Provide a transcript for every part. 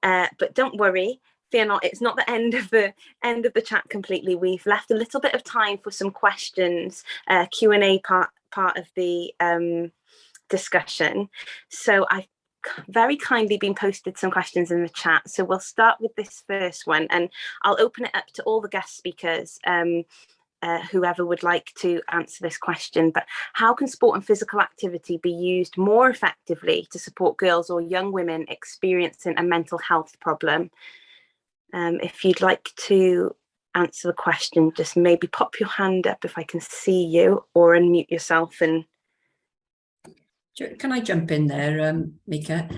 But don't worry, fear not, it's not the end of the chat completely. We've left a little bit of time for some questions, Q&A part of the discussion. So I've very kindly been posted some questions in the chat. So we'll start with this first one, and I'll open it up to all the guest speakers, whoever would like to answer this question. But how can sport and physical activity be used more effectively to support girls or young women experiencing a mental health problem? If you'd like to answer the question, just maybe pop your hand up if I can see you, or unmute yourself. And can I jump in there, Mika?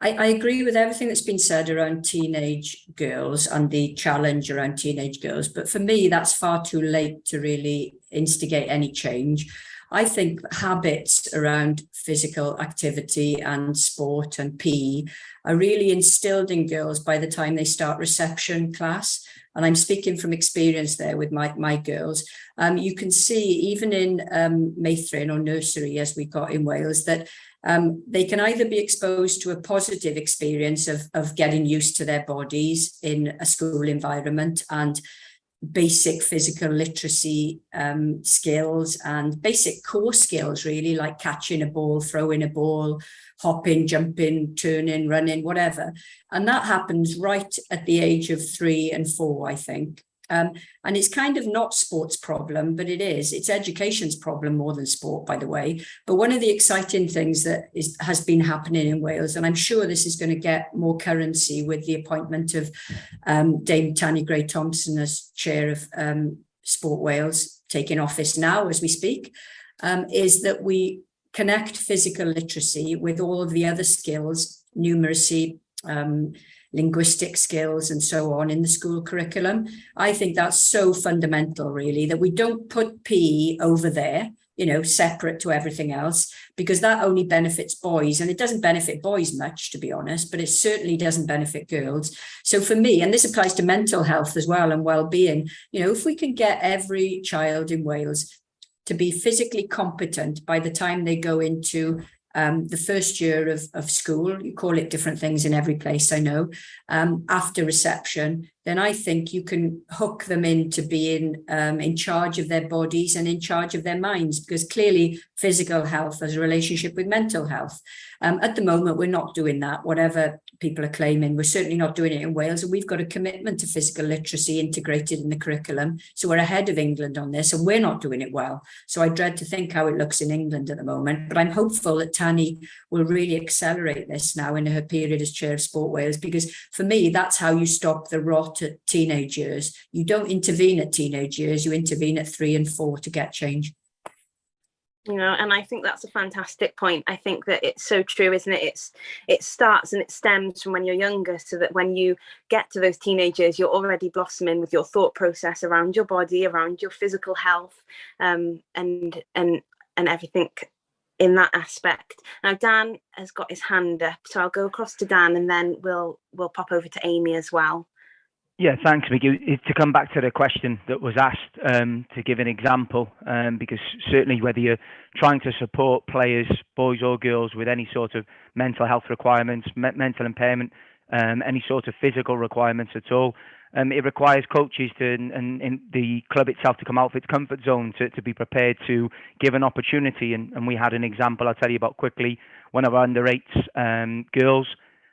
I agree with everything that's been said around teenage girls and the challenge around teenage girls, but for me, that's far too late to really instigate any change. I think habits around physical activity and sport and PE are really instilled in girls by the time they start reception class. And I'm speaking from experience there with my girls. You can see even in Meithrin, or nursery as we got in Wales, that they can either be exposed to a positive experience of getting used to their bodies in a school environment and basic physical literacy skills and basic core skills, really, like catching a ball, throwing a ball, hopping, jumping, turning, running, whatever. And that happens right at the age of 3 and 4, I think. And it's kind of not sport's problem, but it's education's problem more than sport, by the way. But one of the exciting things that has been happening in Wales, and I'm sure this is going to get more currency with the appointment of Dame Tanya Gray-Thompson as chair of Sport Wales, taking office now as we speak, is that we connect physical literacy with all of the other skills, numeracy, linguistic skills and so on in the school curriculum. I think that's so fundamental, really, that we don't put PE over there, separate to everything else, because that only benefits boys, and it doesn't benefit boys much, to be honest, but it certainly doesn't benefit girls. So for me, and this applies to mental health as well and well-being, if we can get every child in Wales to be physically competent by the time they go into the first year of school, you call it different things in every place, I know, after reception, then I think you can hook them into being in charge of their bodies and in charge of their minds, because clearly physical health has a relationship with mental health. At the moment, we're not doing that, whatever people are claiming. We're certainly not doing it in Wales, and we've got a commitment to physical literacy integrated in the curriculum. So we're ahead of England on this, and we're not doing it well. So I dread to think how it looks in England at the moment, but I'm hopeful that Tani will really accelerate this now in her period as chair of Sport Wales, because for me, that's how you stop the rot at teenage years. You don't intervene at teenage years, you intervene at 3 and 4 to get change. And I think that's a fantastic point. I think that it's so true, isn't it? It starts and it stems from when you're younger, so that when you get to those teenagers, you're already blossoming with your thought process around your body, around your physical health, and everything in that aspect. Now, Dan has got his hand up, so I'll go across to Dan, and then we'll pop over to Amy as well. Yeah, thanks, Mickey. To come back to the question that was asked, to give an example, because certainly whether you're trying to support players, boys or girls, with any sort of mental health requirements, mental impairment, any sort of physical requirements at all, it requires coaches and the club itself to come out of its comfort zone to be prepared to give an opportunity. And we had an example I'll tell you about quickly. One of our under-8s girls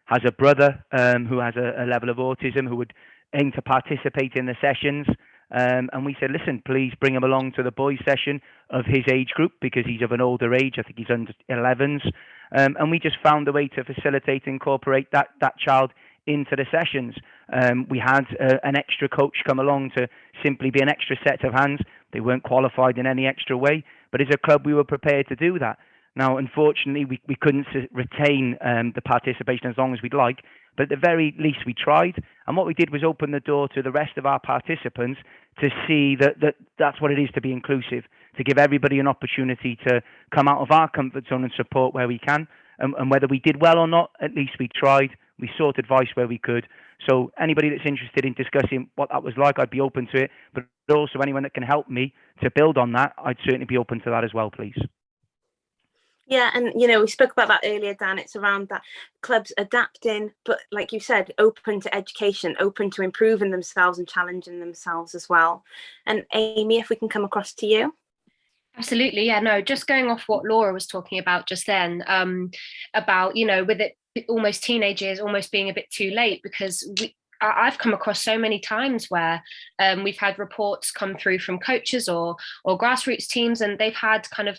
has a brother who has a level of autism who would aim to participate in the sessions, and we said, listen, please bring him along to the boys session of his age group, because he's of an older age. I think he's under 11s, and we just found a way to facilitate and incorporate that child into the sessions. We had an extra coach come along to simply be an extra set of hands. They weren't qualified in any extra way, but as a club we were prepared to do that. Now, unfortunately, we couldn't retain the participation as long as we'd like, but at the very least we tried. And what we did was open the door to the rest of our participants to see that's what it is to be inclusive, to give everybody an opportunity to come out of our comfort zone and support where we can. And whether we did well or not, at least we tried. We sought advice where we could. So anybody that's interested in discussing what that was like, I'd be open to it. But also anyone that can help me to build on that, I'd certainly be open to that as well, please. Yeah, and we spoke about that earlier, Dan. It's around that clubs adapting, but like you said, open to education, open to improving themselves and challenging themselves as well. And Amy, if we can come across to you. Absolutely, yeah, no, just going off what Laura was talking about just then, about, with it almost teenage years almost being a bit too late, because I've come across so many times where we've had reports come through from coaches or grassroots teams, and they've had kind of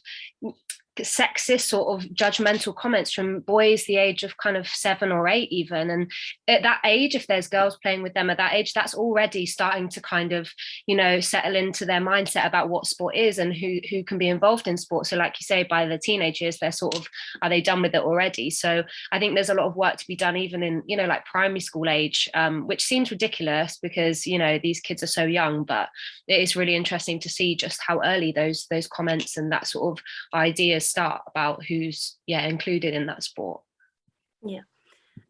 sexist sort of judgmental comments from boys the age of kind of 7 or 8 even. And at that age, if there's girls playing with them at that age, that's already starting to kind of settle into their mindset about what sport is and who can be involved in sport. So like you say, by the teenage years, they're sort of, are they done with it already? So I think there's a lot of work to be done even in like primary school age, which seems ridiculous because these kids are so young, but it is really interesting to see just how early those comments and that sort of ideas start about who's included in that sport. Yeah,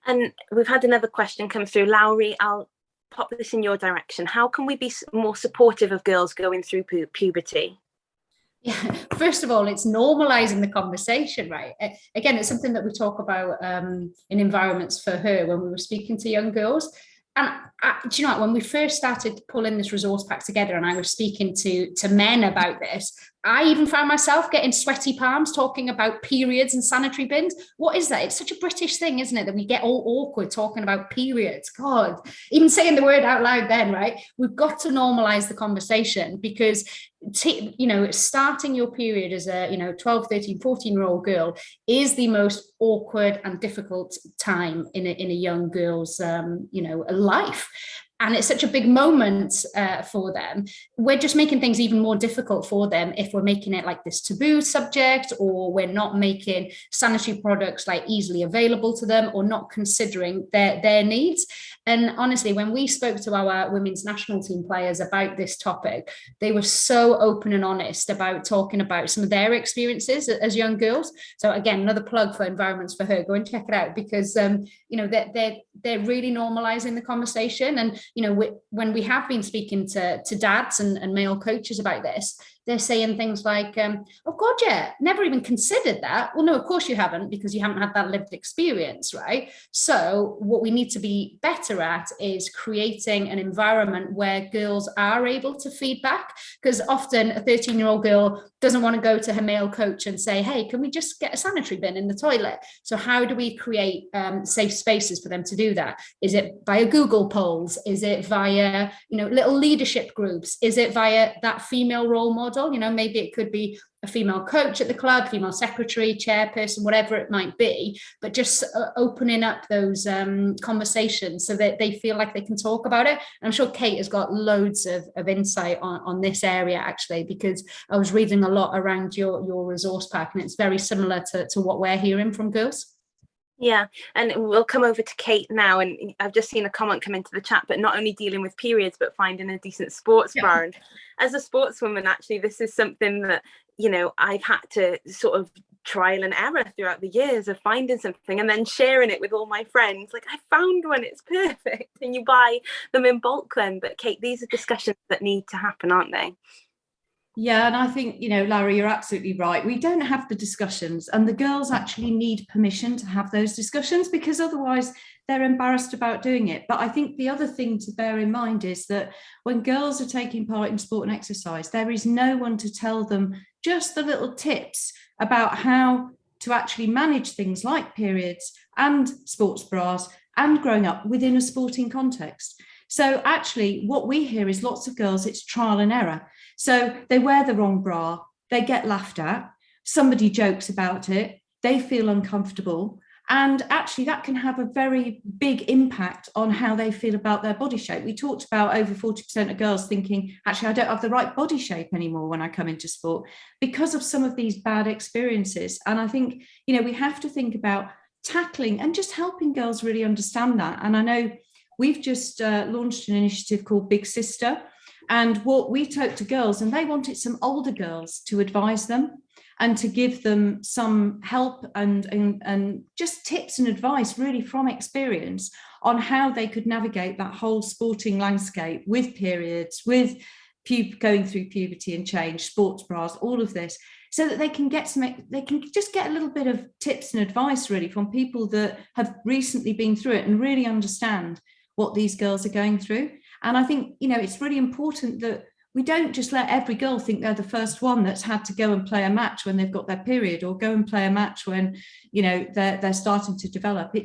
and we've had another question come through. Lowry, I'll pop this in your direction. How can we be more supportive of girls going through puberty? Yeah, first of all, it's normalizing the conversation, right? Again, it's something that we talk about in environments for her when we were speaking to young girls. And do you know what, when we first started pulling this resource pack together and I was speaking to men about this, I even found myself getting sweaty palms talking about periods and sanitary bins. What is that? It's such a British thing, isn't it? That we get all awkward talking about periods. God, even saying the word out loud then, right? We've got to normalize the conversation because, starting your period as a, 12, 13, 14-year-old girl is the most awkward and difficult time in a young girl's, life. And it's such a big moment for them. We're just making things even more difficult for them if we're making it like this taboo subject, or we're not making sanitary products like easily available to them, or not considering their needs. And honestly, when we spoke to our women's national team players about this topic, they were so open and honest about talking about some of their experiences as young girls. So again, another plug for Environments for Her. Go and check it out because they're really normalizing the conversation. And when we have been speaking to dads and male coaches about this, they're saying things like, oh God, yeah, never even considered that. Well, no, of course you haven't, because you haven't had that lived experience, right? So what we need to be better at is creating an environment where girls are able to feedback, because often a 13-year-old girl doesn't want to go to her male coach and say, hey, can we just get a sanitary bin in the toilet? So how do we create safe spaces for them to do that? Is it via Google polls? Is it via, little leadership groups? Is it via that female role model? Maybe it could be a female coach at the club, female secretary, chairperson, whatever it might be, but just opening up those conversations so that they feel like they can talk about it. And I'm sure Kate has got loads of insight on this area, actually, because I was reading a lot around your resource pack, and it's very similar to what we're hearing from girls. Yeah, and we'll come over to Kate now, and I've just seen a comment come into the chat, but not only dealing with periods, but finding a decent sports bra. And as a sportswoman, actually, this is something that, I've had to sort of trial and error throughout the years of finding something and then sharing it with all my friends. Like, I found one, it's perfect. And you buy them in bulk then. But Kate, these are discussions that need to happen, aren't they? Yeah, and I think, Larry, you're absolutely right. We don't have the discussions, and the girls actually need permission to have those discussions, because otherwise they're embarrassed about doing it. But I think the other thing to bear in mind is that when girls are taking part in sport and exercise, there is no one to tell them just the little tips about how to actually manage things like periods and sports bras and growing up within a sporting context. So actually what we hear is lots of girls, it's trial and error. So they wear the wrong bra, they get laughed at, somebody jokes about it, they feel uncomfortable. And actually that can have a very big impact on how they feel about their body shape. We talked about over 40% of girls thinking, actually, I don't have the right body shape anymore when I come into sport because of some of these bad experiences. And I think, we have to think about tackling and just helping girls really understand that. And I know we've just launched an initiative called Big Sister. And what we talked to girls, and they wanted some older girls to advise them and to give them some help and just tips and advice really from experience on how they could navigate that whole sporting landscape with periods, with going through puberty and change, sports bras, all of this. so that they can just get a little bit of tips and advice really from people that have recently been through it and really understand what these girls are going through. And I think, you know, it's really important that we don't just let every girl think they're the first one that's had to go and play a match when they've got their period, or go and play a match when, you know, they're starting to develop.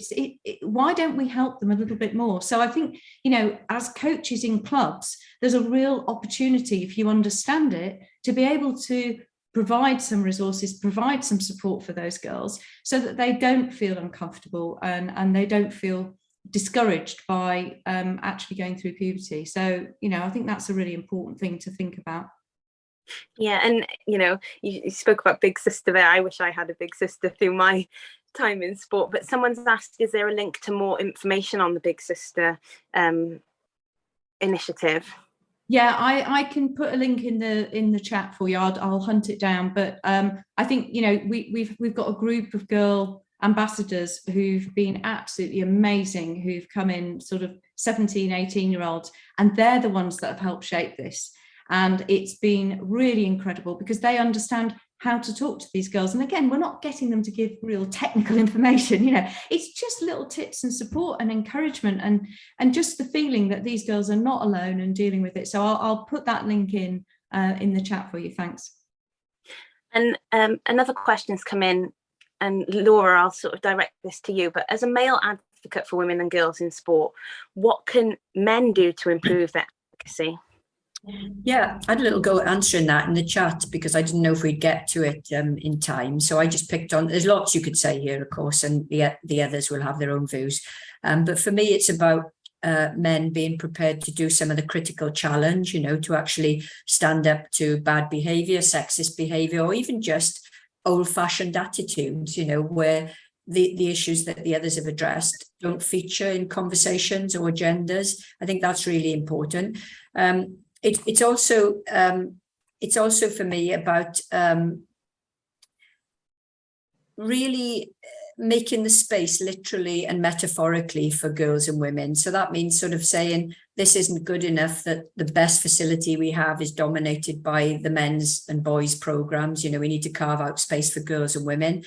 Why don't we help them a little bit more? So I think, you know, as coaches in clubs, there's a real opportunity, if you understand it, to be able to provide some resources, provide some support for those girls so that they don't feel uncomfortable and they don't feel discouraged by actually going through puberty. So, you know, I think that's a really important thing to think about. Yeah, and you know, you spoke about big sister there. I wish I had a big sister through my time in sport, but someone's asked, is there a link to more information on the Big Sister initiative? Yeah, I can put a link in the chat for you. I'll hunt it down. But I think, you know, we've got a group of girl ambassadors who've been absolutely amazing, who've come in sort of 17, 18-year-olds, and they're the ones that have helped shape this. And it's been really incredible because they understand how to talk to these girls. And again, we're not getting them to give real technical information, you know, it's just little tips and support and encouragement and just the feeling that these girls are not alone and dealing with it. So I'll put that link in the chat for you. Thanks. And another question's come in. And Laura, I'll sort of direct this to you, but as a male advocate for women and girls in sport, what can men do to improve their advocacy? Yeah, I had a little go at answering that in the chat because I didn't know if we'd get to it in time. So I just picked on, there's lots you could say here, of course, and the others will have their own views. But for me, it's about men being prepared to do some of the critical challenge, you know, to actually stand up to bad behavior, sexist behavior, or even just old-fashioned attitudes, you know, where the issues that the others have addressed don't feature in conversations or agendas. I think that's really important. It's also for me about really making the space literally and metaphorically for girls and women. So that means sort of saying this isn't good enough, that the best facility we have is dominated by the men's and boys programs. You know, we need to carve out space for girls and women.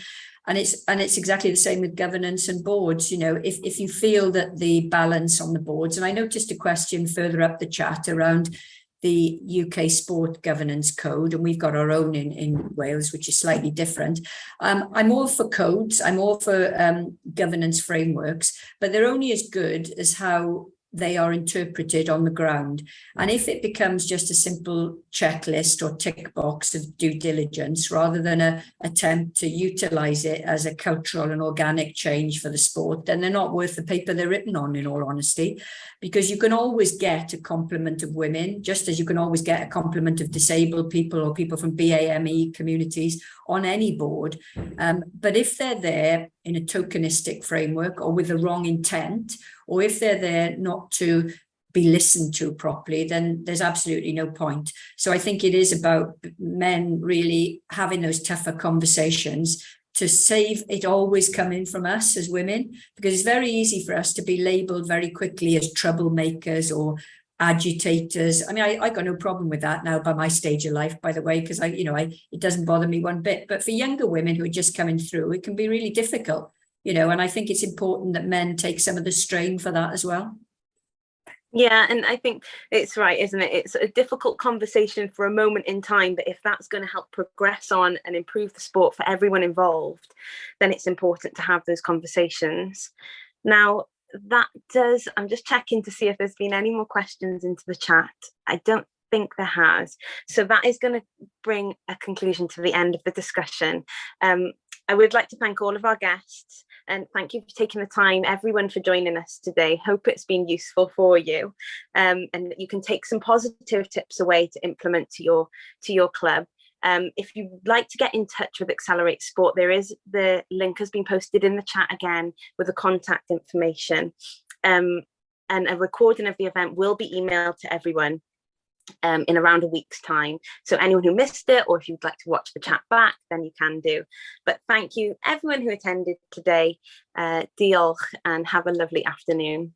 And it's exactly the same with governance and boards. You know, if you feel that the balance on the boards, and I noticed a question further up the chat around the UK Sport Governance Code, and we've got our own in Wales, which is slightly different. I'm all for codes, I'm all for governance frameworks, but they're only as good as how they are interpreted on the ground. And if it becomes just a simple checklist or tick box of due diligence, rather than an attempt to utilize it as a cultural and organic change for the sport, then they're not worth the paper they're written on, in all honesty, because you can always get a complement of women, just as you can always get a complement of disabled people or people from BAME communities on any board. But if they're there in a tokenistic framework or with the wrong intent, or if they're there not to be listened to properly, then there's absolutely no point. So I think it is about men really having those tougher conversations to save it always coming from us as women, because it's very easy for us to be labeled very quickly as troublemakers or agitators. I mean, I got no problem with that now by my stage of life, by the way, because it doesn't bother me one bit. But for younger women who are just coming through, it can be really difficult, you know, and I think it's important that men take some of the strain for that as well. Yeah, and I think it's right, isn't it? It's a difficult conversation for a moment in time, but if that's going to help progress on and improve the sport for everyone involved, then it's important to have those conversations. Now, I'm just checking to see if there's been any more questions into the chat. I don't think there has. So that is going to bring a conclusion to the end of the discussion. I would like to thank all of our guests and thank you for taking the time, everyone, for joining us today. Hope it's been useful for you and that you can take some positive tips away to implement to your club. If you'd like to get in touch with Accelerate Sport, the link has been posted in the chat again with the contact information, and a recording of the event will be emailed to everyone in around a week's time. So anyone who missed it, or if you'd like to watch the chat back, then you can do. But thank you everyone who attended today. Diolch and have a lovely afternoon.